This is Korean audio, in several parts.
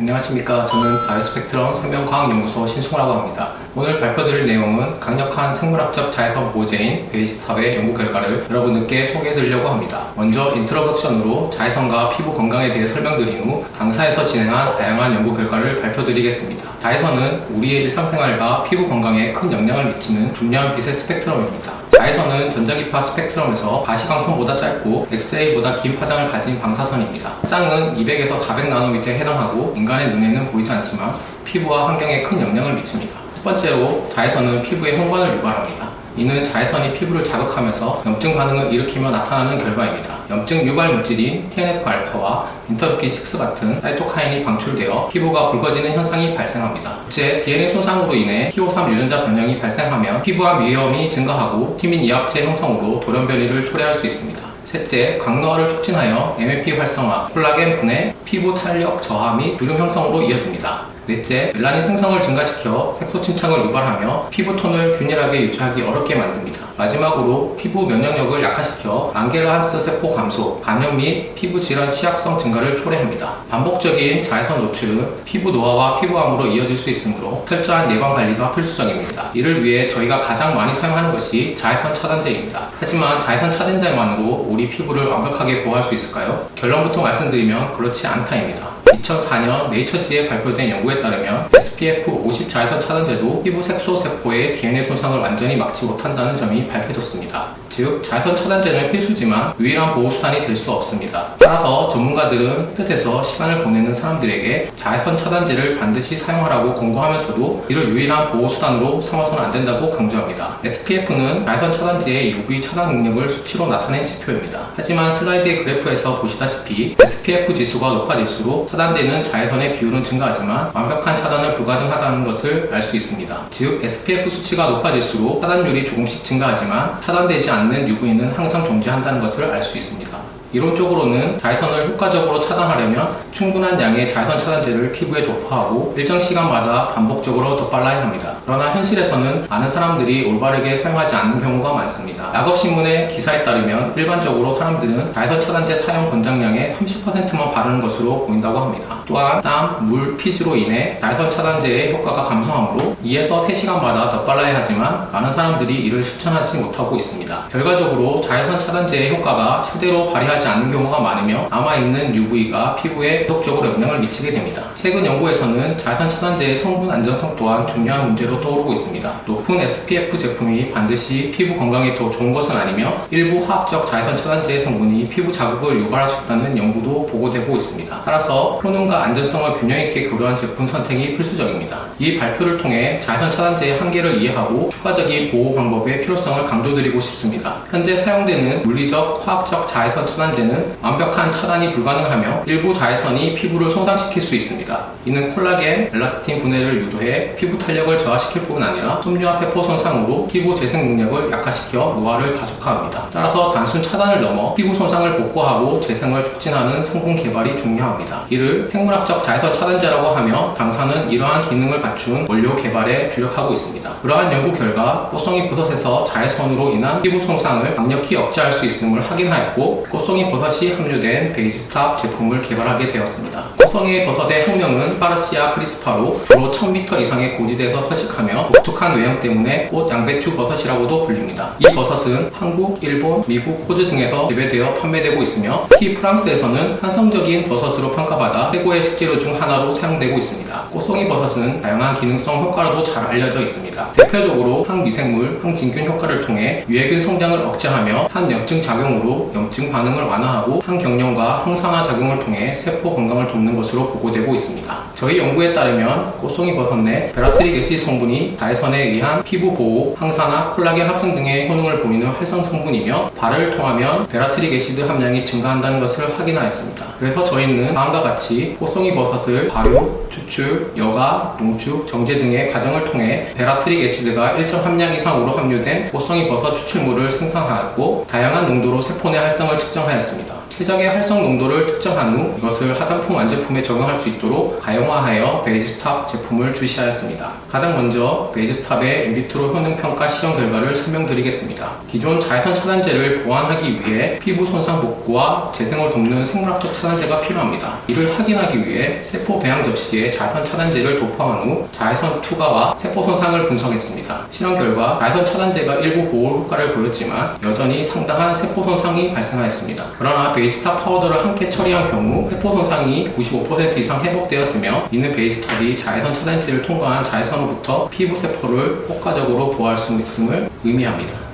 안녕하십니까. 저는 바이오스펙트럼 생명과학연구소 신승우라고 합니다. 오늘 발표드릴 내용은 강력한 생물학적 자외선 보호제인 베이스탑의 연구 결과를 여러분들께 소개해드리려고 합니다. 먼저 인트로덕션으로 자외선과 피부 건강에 대해 설명드린 후 강사에서 진행한 다양한 연구 결과를 발표드리겠습니다. 자외선은 우리의 일상생활과 피부 건강에 큰 영향을 미치는 중요한 빛의 스펙트럼입니다. 자외선은 전자기파 스펙트럼에서 가시광선보다 짧고 엑스레이보다 긴 파장을 가진 방사선입니다. 파장은 200에서 400나노미터에 해당하고 인간의 눈에는 보이지 않지만 피부와 환경에 큰 영향을 미칩니다. 첫 번째로 자외선은 피부에 혈관을 유발합니다. 이는 자외선이 피부를 자극하면서 염증 반응을 일으키며 나타나는 결과입니다. 염증 유발 물질인 TNF-알파와 인터루킨6 같은 사이토카인이 방출되어 피부가 붉어지는 현상이 발생합니다. 둘째, DNA 손상으로 인해 P53 유전자 변형이 발생하면 피부암 위험이 증가하고 티민 이합체 형성으로 돌연 변이를 초래할 수 있습니다. 셋째, 강노화를 촉진하여 MAP 활성화, 콜라겐 분해, 피부 탄력 저하 및 주름 형성으로 이어집니다. 넷째, 멜라닌 생성을 증가시켜 색소 침착을 유발하며 피부톤을 균일하게 유지하기 어렵게 만듭니다. 마지막으로 피부 면역력을 약화시켜 랑게르한스 세포 감소, 간염 및 피부 질환 취약성 증가를 초래합니다. 반복적인 자외선 노출은 피부 노화와 피부암으로 이어질 수 있으므로 철저한 예방 관리가 필수적입니다. 이를 위해 저희가 가장 많이 사용하는 것이 자외선 차단제입니다. 하지만 자외선 차단제만으로 우리 피부를 완벽하게 보호할 수 있을까요? 결론부터 말씀드리면 그렇지 않다입니다. 2004년 네이처지에 발표된 연구에 따르면 SPF 50 자외선 차단제도 피부 색소 세포의 DNA 손상을 완전히 막지 못한다는 점이 밝혀졌습니다. 즉, 자외선 차단제는 필수지만 유일한 보호수단이 될 수 없습니다. 따라서 전문가들은 햇볕에서 시간을 보내는 사람들에게 자외선 차단제를 반드시 사용하라고 권고하면서도 이를 유일한 보호수단으로 삼아서는 안 된다고 강조합니다. SPF는 자외선 차단제의 UV 차단 능력을 수치로 나타낸 지표입니다. 하지만 슬라이드의 그래프에서 보시다시피 SPF 지수가 높아질수록 차단되는 자외선의 비율은 증가하지만 완벽한 차단은 불가능하다는 것을 알 수 있습니다. 즉, SPF 수치가 높아질수록 차단율이 조금씩 증가하지만 차단되지 않는 UV는 항상 존재한다는 것을 알 수 있습니다. 이론적으로는 자외선을 효과적으로 차단하려면 충분한 양의 자외선 차단제를 피부에 도포하고 일정 시간마다 반복적으로 덧발라야 합니다. 그러나 현실에서는 많은 사람들이 올바르게 사용하지 않는 경우가 많습니다. 약업신문의 기사에 따르면 일반적으로 사람들은 자외선 차단제 사용 권장량의 30%만 바르는 것으로 보인다고 합니다. 또한 땀, 물, 피지로 인해 자외선 차단제의 효과가 감소하므로 2에서 3시간마다 덧발라야 하지만 많은 사람들이 이를 실천하지 못하고 있습니다. 결과적으로 자외선 차단제의 효과가 최대로 발휘하지 않는 경우가 많으며 남아있는 UV가 피부에 지속적으로 영향을 미치게 됩니다. 최근 연구에서는 자외선 차단제의 성분 안전성 또한 중요한 문제로 떠오르고 있습니다. 높은 SPF 제품이 반드시 피부 건강에 더 좋은 것은 아니며 일부 화학적 자외선 차단제의 성분이 피부 자극을 유발할 수 있다는 연구도 보고되고 있습니다. 따라서 효능과 안전성을 균형 있게 고려한 제품 선택이 필수적입니다. 이 발표를 통해 자외선 차단제의 한계를 이해하고 추가적인 보호 방법의 필요성을 강조드리고 싶습니다. 현재 사용되는 물리적, 화학적 자외선 차단제는 완벽한 차단이 불가능하며 일부 자외선이 피부를 손상시킬 수 있습니다. 이는 콜라겐, 엘라스틴 분해를 유도해 피부 탄력을 저하시킬 뿐 아니라 섬유화 세포 손상으로 피부 재생 능력을 약화시켜 노화를 가속화합니다. 따라서 단순 차단을 넘어 피부 손상을 복구하고 재생을 촉진하는 성분 개발이 중요합니다. 이를 생물학적 자외선 차단제라고 하며 당사는 이러한 기능을 갖춘 원료 개발에 주력하고 있습니다. 그러한 연구 결과 꽃송이 버섯에서 자외선으로 인한 피부 손상을 강력히 억제할 수 있음을 확인하였고 꽃송이 버섯이 함유된 베이스탑 제품을 개발하게 되었습니다. 꽃송이 버섯의 학명은 파르시아 크리스파로 주로 1000m 이상의 고지대에서 서식하며 독특한 외형 때문에 꽃 양배추 버섯이라고도 불립니다. 이 버섯은 한국, 일본, 미국, 호주 등에서 재배되어 판매되고 있으며 특히 프랑스에서는 한성적인 버섯으로 평가받아 최고의 식재료 중 하나로 사용되고 있습니다. 꽃송이 버섯은 다양한 기능성 효과로도 잘 알려져 있습니다. 대표적으로 항미생물, 항진균 효과를 통해 유해균 성장을 억제하며 항염증 작용으로 염증 반응을 완화하고 항경련과 항산화 작용을 통해 세포 건강을 돕는 것으로 보고되고 있습니다. 저희 연구에 따르면 꽃송이 버섯 내 베라트릭 애시드 성분이 자외선에 의한 피부 보호, 항산화, 콜라겐 합성 등의 효능을 보이는 활성 성분이며 발효를 통하면 베라트릭 애시드 함량이 증가한다는 것을 확인하였습니다. 그래서 저희는 다음과 같이 꽃송이 버섯을 발효, 추출, 여과, 농축, 정제 등의 과정을 통해 베라트릭 애시드가 일정 함량 이상으로 함유된 꽃송이 버섯 추출물을 생산하였고 다양한 농도로 세포 내 활성을 측정하였습니다. 최적의 활성 농도를 특정한 후 이것을 화장품 완제품에 적용할 수 있도록 가용화하여 베이지스탑 제품을 출시하였습니다. 가장 먼저 베이지스탑의 인비트로 효능평가 시험 결과를 설명드리겠습니다. 기존 자외선 차단제를 보완하기 위해 피부 손상 복구와 재생을 돕는 생물학적 차단제가 필요합니다. 이를 확인하기 위해 세포 배양 접시에 자외선 차단제를 도포한 후 자외선 투과와 세포 손상을 분석했습니다. 실험 결과 자외선 차단제가 일부 보호 효과를 보였지만 여전히 상당한 세포 손상이 발생하였습니다. 그러나 베이지스탑 파우더를 함께 처리한 경우 세포 손상이 95% 이상 회복되었으며 이는 베이지스탑이 자외선 차단제를 통과한 자외선으로부터 피부 세포를 효과적으로 보호할 수 있음을 의미합니다.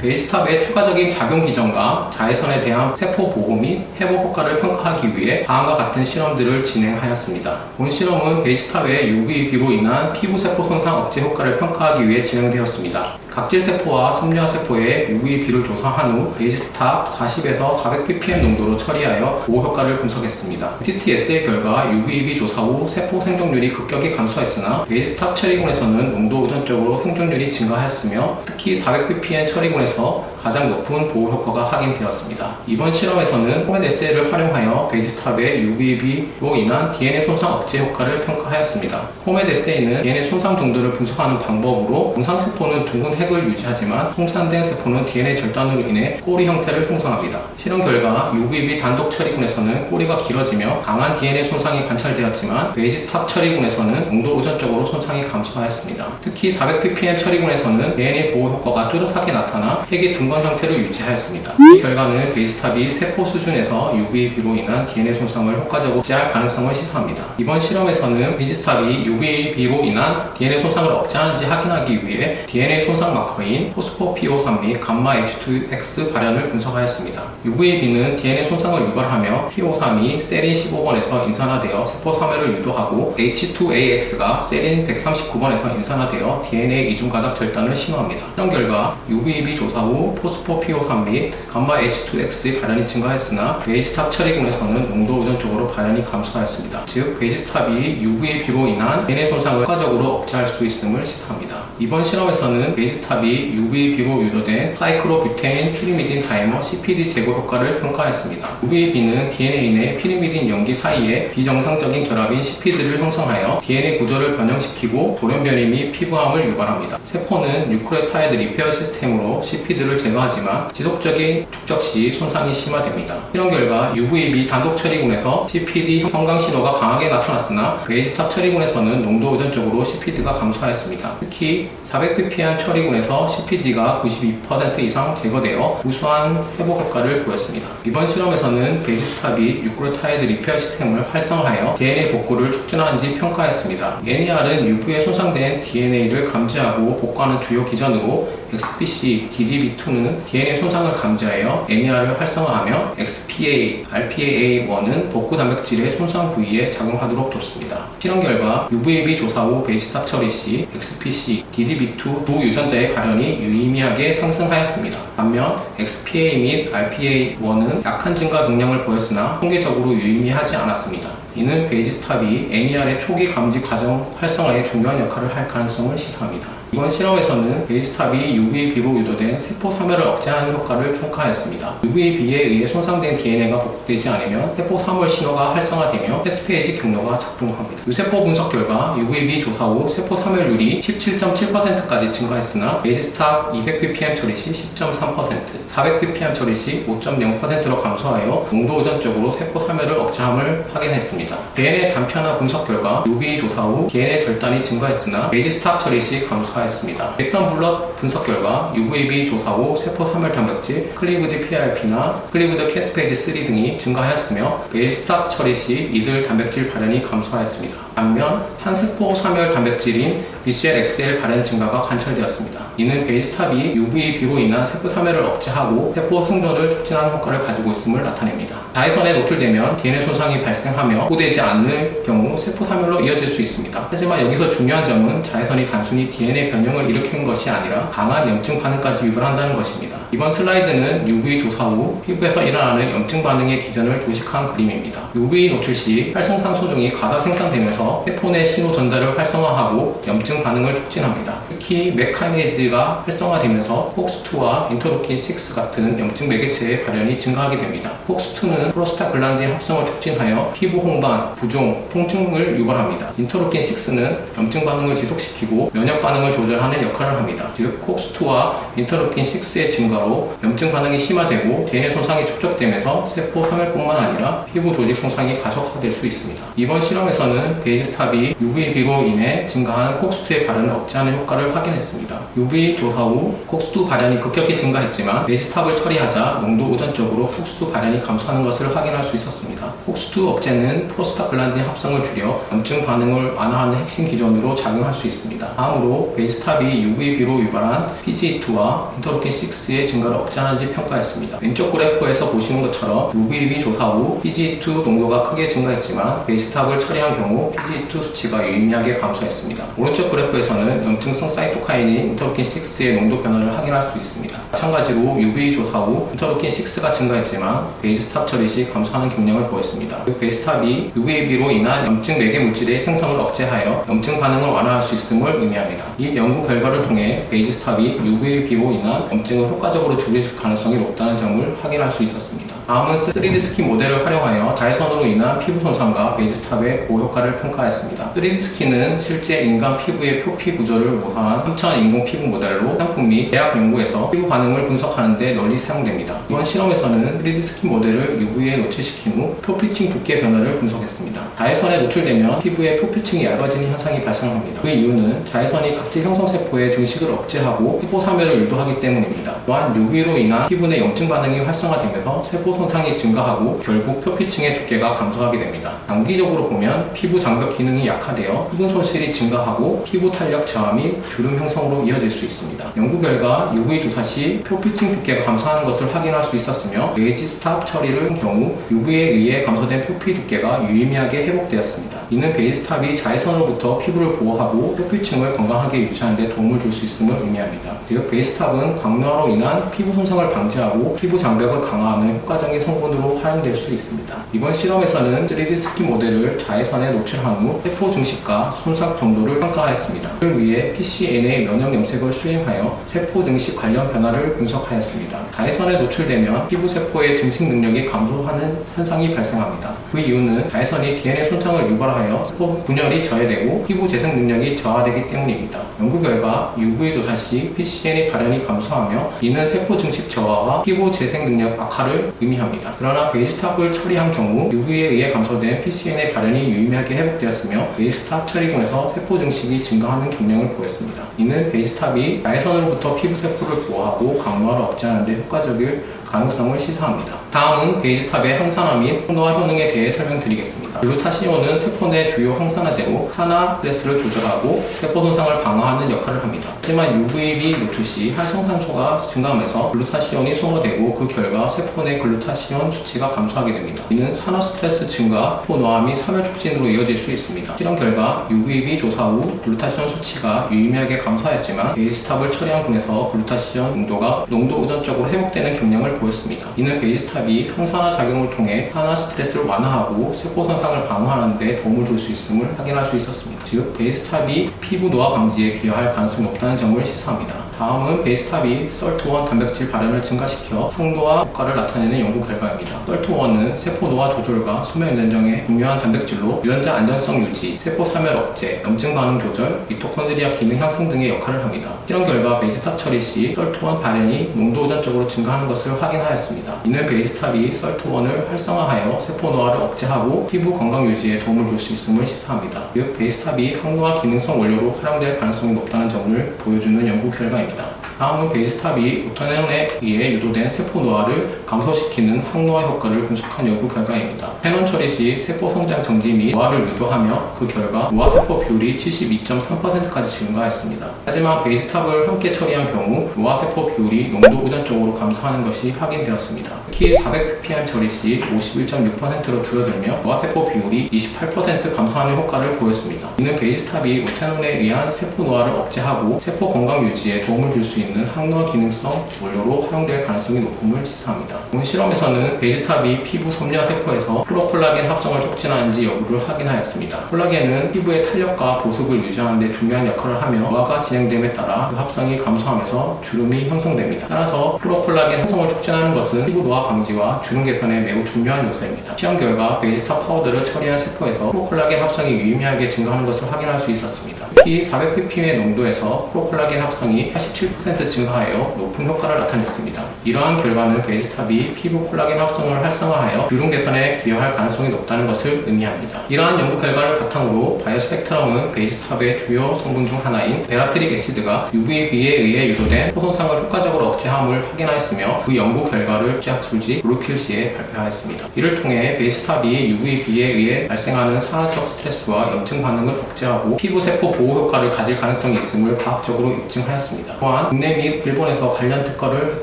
베이지스탑의 추가적인 작용 기전과 자외선에 대한 세포 보호 및 회복 효과를 평가하기 위해 다음과 같은 실험들을 진행하였습니다. 본 실험은 베이지스탑의 UVB로 인한 피부 세포 손상 억제 효과를 평가하기 위해 진행되었습니다. 각질세포와 섬유화세포의 UVB를 조사한 후 베이지스탑 40에서 400ppm 농도로 처리하여 보호 효과를 분석했습니다. TTS의 결과 UVB 조사 후 세포 생존율이 급격히 감소했으나 베이지스탑 처리군에서는 농도 의존적으로 생존율이 증가하였으며 특히 400ppm 처리군에서 가장 높은 보호 효과가 확인되었습니다. 이번 실험에서는 포메데세를 활용하여 베이지스탑의 UVB로 인한 DNA 손상 억제 효과를 평가하였습니다. 포메데세는 DNA 손상 정도를 분석하는 방법으로 정상세포는 둥근 핵을 유지하지만 손상된 세포는 DNA 절단으로 인해 꼬리 형태를 형성합니다. 실험 결과 UVB 단독 처리군에서는 꼬리가 길어지며 강한 DNA 손상이 관찰되었지만 베이지스탑 처리군에서는 농도 의존적으로 손상이 감소하였습니다. 특히 400ppm 처리군에서는 DNA 보호 효과가 뚜렷하게 나타나 핵이 둥근 형태를 유지하였습니다. 이 결과는 베이지스탑이 세포 수준에서 UVB로 인한 DNA 손상을 효과적으로 억제할 가능성을 시사합니다. 이번 실험에서는 베이지스탑이 UVB로 인한 DNA 손상을 억제하는지 확인하기 위해 DNA 손상 마커인 포스포PO3 및 감마 H2X 발현을 분석하였습니다. UVB는 DNA 손상을 유발하며 PO3이 세린 15번에서 인산화되어 세포 사멸을 유도하고 H2AX가 세린 139번에서 인산화되어 DNA 이중가닥 절단을 신호합니다. 실험 결과 UVB 조사 후 포스포PO3 및 감마 H2X의 발현이 증가했으나 베이지스탑 처리군에서는 농도 의존적으로 발현이 감소하였습니다. 즉 베이지스탑이 UVB로 인한 DNA 손상을 효과적으로 억제할 수 있음을 시사합니다. 이번 실험에서는 베이지스탑이 UVB로 유도된 사이클로뷰테인 피리미딘 다이머 CPD 제거 효과를 평가했습니다. UVB는 DNA 내 피리미딘 연기 사이에 비정상적인 결합인 CPD를 형성하여 DNA 구조를 변형시키고 돌연변이 및 피부암을 유발합니다. 세포는 뉴크레오타이드 리페어 시스템으로 CPD를 제거하지만 지속적인 축적 시 손상이 심화됩니다. 실험 결과 UVB 단독 처리군에서 CPD 형광 신호가 강하게 나타났으나 베이지스탑 처리군에서는 농도 의존적으로 CPD가 감소하였습니다. 특히 400ppm 처리군에서 CPD가 92% 이상 제거되어 우수한 회복 효과를 보였습니다. 이번 실험에서는 베이지스탑이 뉴크레오타이드 리페어 시스템을 활성화하여 DNA 복구를 촉진하는지 평가했습니다. NER은 UV에 손상된 DNA를 감지하고 복구하는 주요 기전으로 XPC, DDB2는 DNA 손상을 감지하여 NER을 활성화하며 XPA, RPAA1은 복구 단백질의 손상 부위에 작용하도록 돕습니다. 실험 결과 UVB 조사 후 베이지스탑 처리 시 XPC, DDB2 두 유전자의 발현이 유의미하게 상승하였습니다. 반면 XPA 및 RPA1은 약한 증가 능력을 보였으나 통계적으로 유의미하지 않았습니다. 이는 베이지스탑이 NER의 초기 감지 과정 활성화에 중요한 역할을 할 가능성을 시사합니다. 이번 실험에서는 베이지스탑이 UVB로 유도된 세포 사멸을 억제하는 효과를 평가하였습니다. UVB에 의해 손상된 DNA가 복구되지 않으면 세포 사멸 신호가 활성화되며 패스페이지 경로가 작동합니다. 유세포 분석 결과 UVB 조사 후 세포 사멸률이 17.7%까지 증가했으나 베이지스탑 200ppm 처리 시 10.3%, 400ppm 처리 시 5.0%로 감소하여 농도 의존적으로 세포 사멸을 억제함을 확인했습니다. DNA 단편화 분석 결과 UV 조사 후 DNA 절단이 증가했으나 베이지스탑 처리 시 감소하였습니다. 웨스턴 블럿 분석 결과 UVB 조사 후 세포 사멸 단백질 클리브드 PRP나 클리브드 캐스페이지 3 등이 증가하였으며 베이지스탑 처리 시 이들 단백질 발현이 감소하였습니다. 반면 한세포 사멸 단백질인 BCL-XL 발현 증가가 관찰되었습니다. 이는 베이지스탑이 UVB로 인한 세포 사멸을 억제하고 세포 생존을 촉진하는 효과를 가지고 있음을 나타냅니다. 자외선에 노출되면 DNA 손상이 발생하며 복구되지 않을 경우 세포 사멸로 이어질 수 있습니다. 하지만 여기서 중요한 점은 자외선이 단순히 DNA 변형을 일으키는 것이 아니라 강한 염증 반응까지 유발한다는 것입니다. 이번 슬라이드는 UV 조사 후 피부에서 일어나는 염증 반응의 기전을 도식한 그림입니다. UV 노출 시 활성산 소중이 가다 생산되면서 세포 내 신호 전달을 활성화하고 염증 반응을 촉진합니다. 특히 맥카이네이즈가 활성화되면서 FOX2와 인터루킨6 같은 염증 매개체의 발현이 증가하게 됩니다. FOX2는 프로스타글란딘 합성을 촉진하여 피부 홍반, 부종, 통증을 유발합니다. 인터루킨6는 염증 반응을 지속시키고 면역 반응을 조절하는 역할을 합니다. 즉, FOX2와 인터루킨6의 증가로 염증 반응이 심화되고 DNA 손상이 축적되면서 세포 사멸뿐만 아니라 피부 조직 손상이 가속화될 수 있습니다. 이번 실험에서는 베이지스탑이 UVB로 인해 증가한 COX2의 발현을 억제하는 효과를 확인했습니다. UV 조사 후 COX2 발현이 급격히 증가했지만 베이지스탑을 처리하자 농도 의존적으로 COX2 발현이 감소하는 것을 확인할 수 있었습니다. COX2 억제는 프로스타글란딘 합성을 줄여 염증 반응을 완화하는 핵심 기전으로 작용할 수 있습니다. 다음으로 베이지스탑이 UVB로 유발한 PGE2와 인터루킨6의 증가를 억제하는지 평가했습니다. 왼쪽 그래프에서 보시는 것처럼 UVB 조사 후 PGE2 농도가 크게 증가했지만 베이지스탑을 처리한 경우 PGE2 수치가 유의미하게 감소했습니다. 오른쪽 그래프에서는 염증성 사이토카인인 인터루킨6의 농도 변화를 확인할 수 있습니다. 마찬가지로 UV 조사 후 인터루킨6가 증가했지만 베이지스탑 처리 시 감소하는 경향을 보였습니다. 베이지스탑이 UVB로 인한 염증 매개 물질의 생성을 억제하여 염증 반응을 완화할 수 있음을 의미합니다. 이 연구 결과를 통해 베이지스탑이 UVB로 인한 염증을 효과적으로 줄일 가능성이 높다는 점을 확인할 수 있었습니다. 다음은 3D 스킨 모델을 활용하여 자외선으로 인한 피부 손상과 베이지스탑의 보호 효과를 평가했습니다. 3D 스킨은 실제 인간 피부의 표피 구조를 모방한 3차원 인공 피부 모델로 상품 및 대학 연구에서 피부 반응을 분석하는 데 널리 사용됩니다. 이번 실험에서는 3D 스킨 모델을 UV에 노출시킨 후 표피층 두께 변화를 분석했습니다. 자외선에 노출되면 피부의 표피층이 얇아지는 현상이 발생합니다. 그 이유는 자외선이 각질 형성 세포의 증식을 억제하고 세포 사멸을 유도하기 때문입니다. 또한 UV로 인한 피부 내 염증 반응이 활성화되면서 세포 손상이 증가하고 결국 표피층의 두께가 감소하게 됩니다. 장기적으로 보면 피부 장벽 기능이 약화되어 수분 손실이 증가하고 피부 탄력 저하 및 주름 형성으로 이어질 수 있습니다. 연구 결과 UV 조사 시 표피층 두께가 감소하는 것을 확인할 수 있었으며 베이지스탑 처리를 한 경우 UV에 의해 감소된 표피 두께가 유의미하게 회복되었습니다. 이는 베이지스탑이 자외선으로부터 피부를 보호하고 표피층을 건강하게 유지하는 데 도움을 줄 수 있음을 의미합니다. 즉, 베이지스탑은 광노화로 인한 피부 손상을 방지하고 피부 장벽을 강화하는 효과적인 성분으로 활용될 수 있습니다. 이번 실험에서는 3D 스킨 모델을 자외선에 노출한 후 세포 증식과 손상 정도를 평가하였습니다. 이를 위해 PCNA 면역 염색을 수행하여 세포 증식 관련 변화를 분석하였습니다. 자외선에 노출되면 피부 세포의 증식 능력이 감소하는 현상이 발생합니다. 그 이유는 자외선이 DNA 손상을 유발하여 세포 분열이 저해되고 피부 재생 능력이 저하되기 때문입니다. 연구 결과 UV 조사 시 PCNA 발현이 감소하며 이는 세포 증식 저하와 피부 재생 능력 악화를 의미합니다. 그러나 베이지스탑을 처리한 경우 UV에 의해 감소된 PCNA 발현이 유의미하게 회복되었으며 베이지스탑 처리군에서 세포 증식이 증가하는 경향을 보였습니다. 이는 베이지스탑이 자외선으로부터 피부 세포를 보호하고 강노화를 억제하는 데 효과적일 가능성을 시사합니다. 다음은 베이지스탑의 항산화 및 항노화 효능에 대해 설명드리겠습니다. 글루타시온은 세포 내 주요 항산화제로 산화 스트레스를 조절하고 세포 손상을 방어하는 역할을 합니다. 하지만 UVB 노출 시 활성산소가 증가하면서 글루타시온이 소모되고 그 결과 세포 내 글루타시온 수치가 감소하게 됩니다. 이는 산화 스트레스 증가, 세포 노화 및 사멸 촉진으로 이어질 수 있습니다. 실험 결과 UVB 조사 후 글루타시온 수치가 유의미하게 감소하였지만 베이지스탑을 처리한 군에서 글루타시온 농도 의존적으로 회복되는 경향을 보였습니다. 이는 베이지스탑이 항산화 작용을 통해 산화 스트레스를 완화하고 세포 손상을 방어하는 데 도움을 줄 수 있음을 확인할 수 있었습니다. 즉, 베이지스탑이 피부 노화 방지에 기여할 가능성이 높다는 점을 시사합니다. 다음은 베이지스탑이 썰트1 단백질 발현을 증가시켜 항노화 효과를 나타내는 연구 결과입니다. 썰트1은 세포 노화 조절과 수명 연장에 중요한 단백질로 유전자 안전성 유지, 세포 사멸 억제, 염증 반응 조절, 미토콘드리아 기능 향상 등의 역할을 합니다. 실험 결과 베이지스탑 처리 시 썰트1 발현이 농도 의존적으로 증가하는 것을 확인하였습니다. 이는 베이지스탑이 썰트1을 활성화하여 세포 노화를 억제하고 피부 건강 유지에 도움을 줄 수 있음을 시사합니다. 즉, 베이지스탑이 항노화 기능성 원료로 활용될 가능성이 높다는 점을 보여주는 연구 결과입니다. 다음은 베이스탑이 오타논에 의해 유도된 세포 노화를 감소시키는 항노화 효과를 분석한 연구 결과입니다. 페논 처리 시 세포 성장 정지 및 노화를 유도하며 그 결과 노화세포 비율이 72.3%까지 증가했습니다. 하지만 베이스탑을 함께 처리한 경우 노화세포 비율이 농도 의존적으로 감소하는 것이 확인되었습니다. 특히 400ppm 처리 시 51.6%로 줄어들며 노화세포 비율이 28% 감소하는 효과를 보였습니다. 이는 베이스탑이 오타논에 의한 세포 노화를 억제하고 세포 건강 유지에 도움을 줄 수 있는 항노화 기능성 원료로 활용될 가능성이 높음을 시사합니다. 본 실험에서는 베이스탑이 피부 섬유화 세포에서 플로콜라겐 합성을 촉진하는지 여부를 확인하였습니다. 콜라겐은 피부의 탄력과 보습을 유지하는 데 중요한 역할을 하며 노화가 진행됨에 따라 그 합성이 감소하면서 주름이 형성됩니다. 따라서 플로콜라겐 합성을 촉진하는 것은 피부 노화 방지와 주름 개선에 매우 중요한 요소입니다. 시험 결과 베이스탑 파우더를 처리한 세포에서 플로콜라겐 합성이 유의미하게 증가하는 것을 확인할 수 있었습니다. 특히 400ppm의 농도에서 플로콜라겐 합성이 87% 증가하여 높은 효과를 나타냈습니다. 이러한 결과는 베이스탑이 피부 콜라겐 합성을 활성화하여 주름 개선에 기여할 가능성이 높다는 것을 의미합니다. 이러한 연구 결과를 바탕으로 바이오스펙트럼은 베이스탑의 주요 성분 중 하나인 베라트릭 애시드가 UVB에 의해 유도된 호손상을 효과적으로 억제함을 확인하였으며 그 연구 결과를 국제학술지 브루킬시에 발표하였습니다. 이를 통해 베이스탑이 UVB에 의해 발생하는 산화적 스트레스와 염증 반응을 억제하고 피부 세포 보호 효과를 가질 가능성이 있음을 과학적으로 입증하였습니다. 또한 국내 및 일본에서 관련 특허를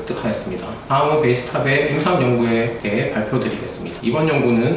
획득하였습니다. 다음은 베이스탑의 임상 연구에 대해 발표드리겠습니다. 이번 연구는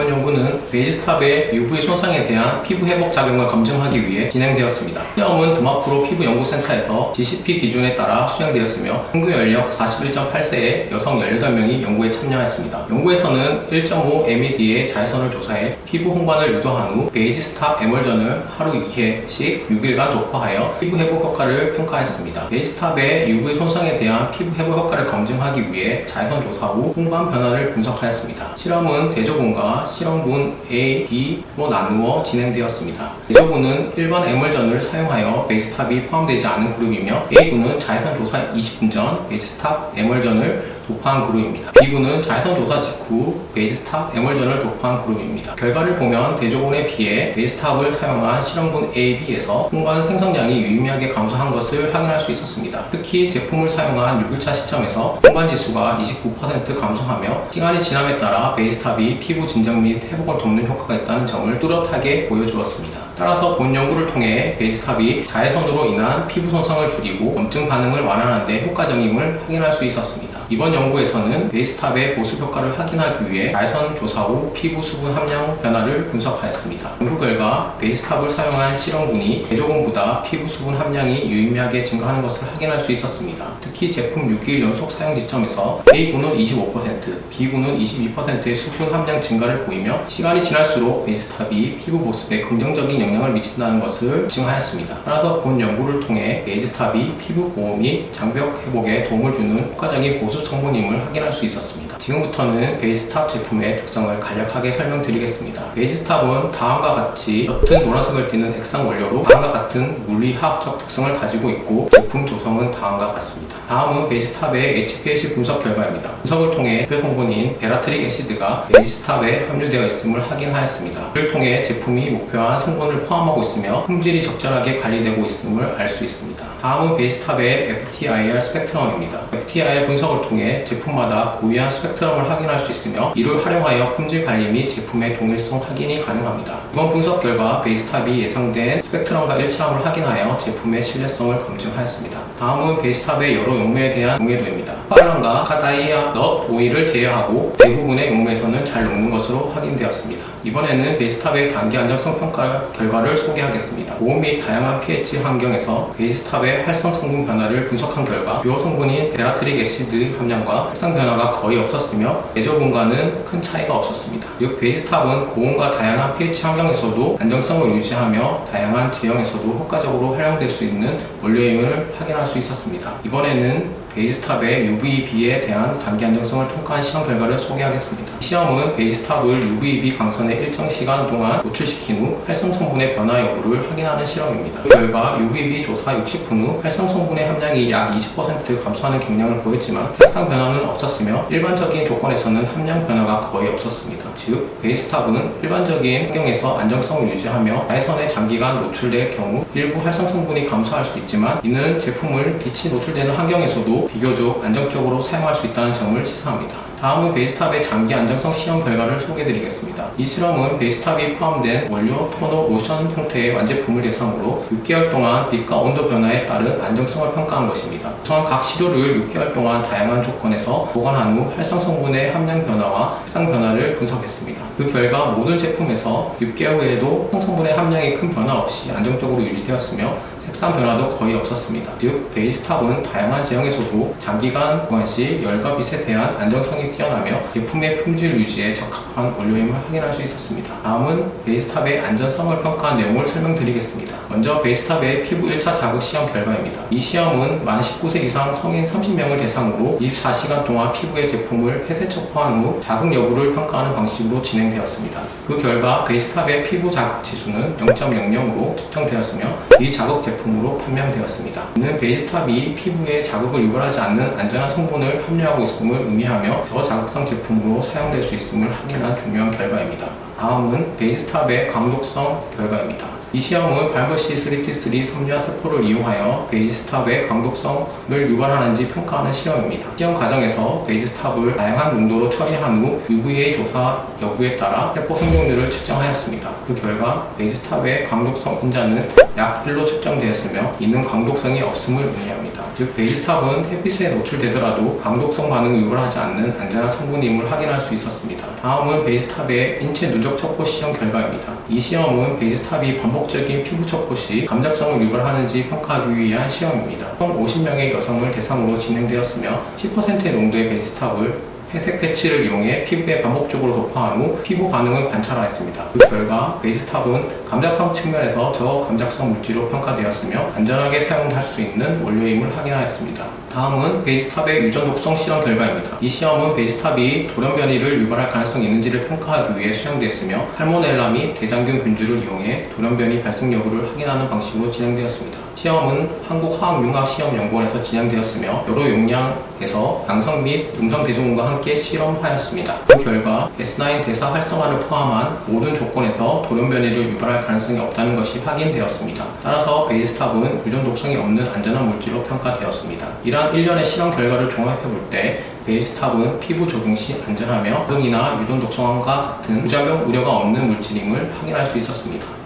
베이스탑의 UV 손상에 대한 피부 회복 작용을 검증하기 위해 진행되었습니다. 시험은 드마프로 피부연구센터에서 GCP 기준에 따라 수행되었으며 평균 연령 41.8세의 여성 18명이 연구에 참여했습니다. 연구에서는 1.5 MED의 자외선을 조사해 피부 홍반을 유도한 후 베이스탑 에멀전을 하루 2회씩 6일간 도포하여 피부 회복 효과를 평가했습니다. 베이스탑의 UV 손상에 대한 피부 회복 효과를 검증하기 위해 자외선 조사 후 홍반 변화를 분석하였습니다. 실험은 대조군과 실험군 A, B로 나누어 진행되었습니다. 대조군은 일반 에멀전을 사용하여 베이스탑이 포함되지 않은 그룹이며 A군은 자외선 조사 20분 전 베이스탑 에멀전을 도포한 그룹입니다. B군은 자외선 조사 직후 베이스탑 에멀전을 도포한 그룹입니다. 결과를 보면 대조군에 비해 베이스탑을 사용한 실험군 A, B에서 홍반 생성량이 유의미하게 감소한 것을 확인할 수 있었습니다. 특히 제품을 사용한 6일차 시점에서 홍반 지수가 29% 감소하며 시간이 지남에 따라 베이스탑이 피부 진정 및 회복을 돕는 효과가 있다는 점을 뚜렷하게 보여주었습니다. 따라서 본 연구를 통해 베이스탑이 자외선으로 인한 피부 손상을 줄이고 염증 반응을 완화하는 데 효과적임을 확인할 수 있었습니다. 이번 연구에서는 베이스탑의 보습 효과를 확인하기 위해 자외선 조사 후 피부 수분 함량 변화를 분석하였습니다. 연구 결과 베이스탑을 사용한 실험군이 대조군보다 피부 수분 함량이 유의미하게 증가하는 것을 확인할 수 있었습니다. 특히 제품 6일 연속 사용 지점에서 A군은 25%, B군은 22%의 수분 함량 증가를 보이며 시간이 지날수록 베이스탑이 피부 보습에 긍정적인 영향을 미친다는 것을 증하였습니다. 따라서 본 연구를 통해 베이스탑이 피부 보호 및 장벽 회복에 도움을 주는 효과적인 보습 성분임을 확인할 수 있었습니다. 지금부터는 베이스탑 제품의 특성을 간략하게 설명드리겠습니다. 베이스탑은 다음과 같이 옅은 노란색을 띠는 액상 원료로 다음과 같은 물리화학적 특성을 가지고 있고 제품 조성은 다음과 같습니다. 다음은 베이스탑의 HPLC 분석 결과입니다. 분석을 통해 대표 성분인 베라트릭 애시드가 베이스탑에 함유되어 있음을 확인하였습니다. 이를 통해 제품이 목표한 성분을 포함하고 있으며 품질이 적절하게 관리되고 있음을 알 수 있습니다. 다음은 베이스탑의 FTIR 스펙트럼입니다. FTIR 분석을 통해 제품마다 고유한 스펙트럼을 확인할 수 있으며 이를 활용하여 품질 관리 및 제품의 동일성 확인이 가능합니다. 이번 분석 결과 베이스탑이 예상된 스펙트럼과 일치함을 확인하여 제품의 신뢰성을 검증하였습니다. 다음은 베이스탑의 여러 용매에 대한 용매도입니다. 파란과 카다이아 넛 오일을 제외하고 대부분의 용매에서는 잘 녹는 것으로 확인되었습니다. 이번에는 베이스탑의 단기 안정성 평가 결과를 소개하겠습니다. 고온 및 다양한 pH 환경에서 베이스탑의 활성 성분 변화를 분석한 결과 주요 성분인 베라트릭 애시드 함량과 색상 변화가 거의 없었으며 대조군과는 큰 차이가 없었습니다. 즉 베이스탑은 고온과 다양한 pH 환경에서도 안정성을 유지하며 다양한 제형에서도 효과적으로 활용될 수 있는 원료임을 확인할 수 있었습니다. 이번에는 베이스탑의 UVB에 대한 단기 안정성을 평가한 실험 결과를 소개하겠습니다. 시험은 베이스탑을 UVB 광선에 일정 시간 동안 노출시킨 후 활성 성분의 변화 여부를 확인하는 실험입니다. 그 결과 UVB 조사 60분 후 활성 성분의 함량이 약 20% 감소하는 경향을 보였지만 색상 변화는 없었으며 일반적인 조건에서는 함량 변화가 거의 없었습니다. 즉, 베이스탑은 일반적인 환경에서 안정성을 유지하며 자외선에 장기간 노출될 경우 일부 활성 성분이 감소할 수 있지만 이는 제품을 빛이 노출되는 환경에서도 비교적 안정적으로 사용할 수 있다는 점을 시사합니다. 다음은 베이스탑의 장기 안정성 시험 결과를 소개해드리겠습니다. 이 실험은 베이스탑이 포함된 원료, 토너, 로션 형태의 완제품을 대상으로 6개월 동안 빛과 온도 변화에 따른 안정성을 평가한 것입니다. 우선 각 시료를 6개월 동안 다양한 조건에서 보관한 후 활성 성분의 함량 변화와 색상 변화를 분석했습니다. 그 결과 모든 제품에서 6개월 후에도 성분의 함량이 큰 변화 없이 안정적으로 유지되었으며 색상 변화도 거의 없었습니다. 즉, 베이스탑은 다양한 제형에서도 장기간 보관 시 열과 빛에 대한 안정성이 뛰어나며 제품의 품질 유지에 적합한 원료임을 확인할 수 있었습니다. 다음은 베이스탑의 안전성을 평가한 내용을 설명드리겠습니다. 먼저 베이스탑의 피부 1차 자극 시험 결과입니다. 이 시험은 만 19세 이상 성인 30명을 대상으로 24시간 동안 피부의 제품을 폐쇄 척포한 후 자극 여부를 평가하는 방식으로 진행되었습니다. 그 결과 베이스탑의 피부 자극 지수는 0.00으로 측정되었으며 이 자극 제품으로 판명되었습니다. 이는 베이스탑이 피부에 자극을 유발하지 않는 안전한 성분을 함유하고 있음을 의미하며 저자극성 제품으로 사용될 수 있음을 확인한 중요한 결과입니다. 다음은 베이스탑의 강독성 결과입니다. 이 시험은 발버시 3T3 섬유화 세포를 이용하여 베이스탑의 강독성을 유발하는지 평가하는 실험입니다. 시험 과정에서 베이스탑을 다양한 농도로 처리한 후 UVA 조사 여부에 따라 세포 생존율을 측정하였습니다. 그 결과 베이스탑의 강독성 인자는 약 1로 측정되었으며 이는 강독성이 없음을 의미합니다. 즉, 베이스탑은 햇빛에 노출되더라도 강독성 반응을 유발하지 않는 안전한 성분임을 확인할 수 있었습니다. 다음은 베이스탑의 인체 누적 척포 시험 결과입니다. 이 시험은 베이스탑이 반복적인 피부 척포 시 감작성을 유발하는지 평가하기 위한 시험입니다. 총 50명의 여성을 대상으로 진행되었으며 10%의 농도의 베이스탑을 회색 패치를 이용해 피부에 반복적으로 도포한 후 피부 반응을 관찰하였습니다. 그 결과 베이스탑은 감작성 측면에서 저감작성 물질로 평가되었으며 안전하게 사용할 수 있는 원료임을 확인하였습니다. 다음은 베이스탑의 유전 독성 실험 결과입니다. 이 시험은 베이스탑이 돌연 변이를 유발할 가능성이 있는지를 평가하기 위해 수행되었으며 살모넬라 및 대장균 균주를 이용해 돌연 변이 발생 여부를 확인하는 방식으로 진행되었습니다. 시험은 한국화학융합시험연구원에서 진행되었으며 여러 용량에서 양성 및 음성 대중군과 함께 실험하였습니다. 그 결과 S9 대사 활성화를 포함한 모든 조건에서 돌연 변이를 유발할 가능성이 없다는 것이 확인되었습니다. 따라서 베이스탑은 유전 독성이 없는 안전한 물질로 평가되었습니다. 이러한 일련의 실험 결과를 종합해볼 때 베이스탑은 피부 적용 시 안전하며 등이나 유전 독성과 같은 부작용 우려가 없는 물질임을 확인할 수 있었습니다.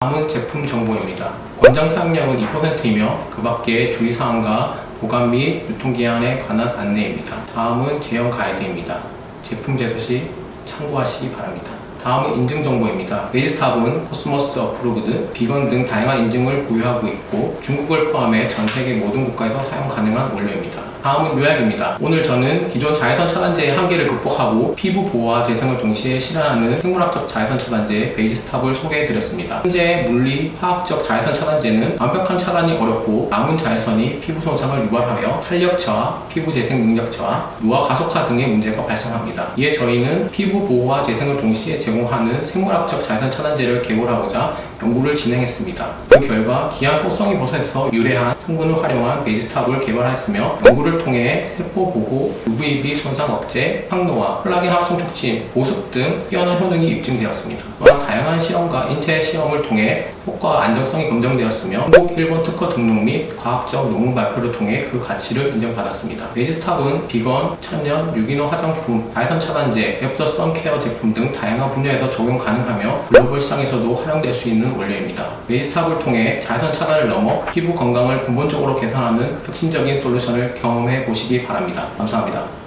다음은 제품 정보입니다. 권장 사용량은 2%이며 그 밖에 주의사항과 보관 및 유통기한에 관한 안내입니다. 다음은 제형 가이드입니다. 제품 제조 시 참고하시기 바랍니다. 다음은 인증 정보입니다. 베이스탑은 코스모스 어프로브드, 비건 등 다양한 인증을 보유하고 있고 중국을 포함해 전 세계 모든 국가에서 사용 가능한 원료입니다. 다음은 요약입니다. 오늘 저는 기존 자외선 차단제의 한계를 극복하고 피부 보호와 재생을 동시에 실현하는 생물학적 자외선 차단제 베이스탑을 소개해드렸습니다. 현재 물리, 화학적 자외선 차단제는 완벽한 차단이 어렵고 남은 자외선이 피부 손상을 유발하여 탄력 저하, 피부 재생 능력 저하, 노화 가속화 등의 문제가 발생합니다. 이에 저희는 피부 보호와 재생을 동시에 제공하는 생물학적 자외선 차단제를 개발하고자 연구를 진행했습니다. 그 결과 기한 꽃송이 버섯에서 유래한 성분을 활용한 베이스탑을 개발하였으며 연구를 통해 세포 보호, UVB 손상 억제, 항노화, 콜라겐 합성 촉진, 보습 등 뛰어난 효능이 입증되었습니다. 또한 다양한 실험과 인체 시험을 통해 효과와 안정성이 검증되었으며 한국, 일본 특허 등록 및 과학적 논문 발표를 통해 그 가치를 인정받았습니다. 베이스탑은 비건, 천연, 유기농 화장품, 자외선 차단제, 애프터 선케어 제품 등 다양한 분야에서 적용 가능하며 글로벌 시장에서도 활용될 수 있는 원료입니다. 베이스탑을 통해 자외선 차단을 넘어 피부 건강을 근본적으로 개선하는 혁신적인 솔루션을 경험해 보시기 바랍니다. 감사합니다.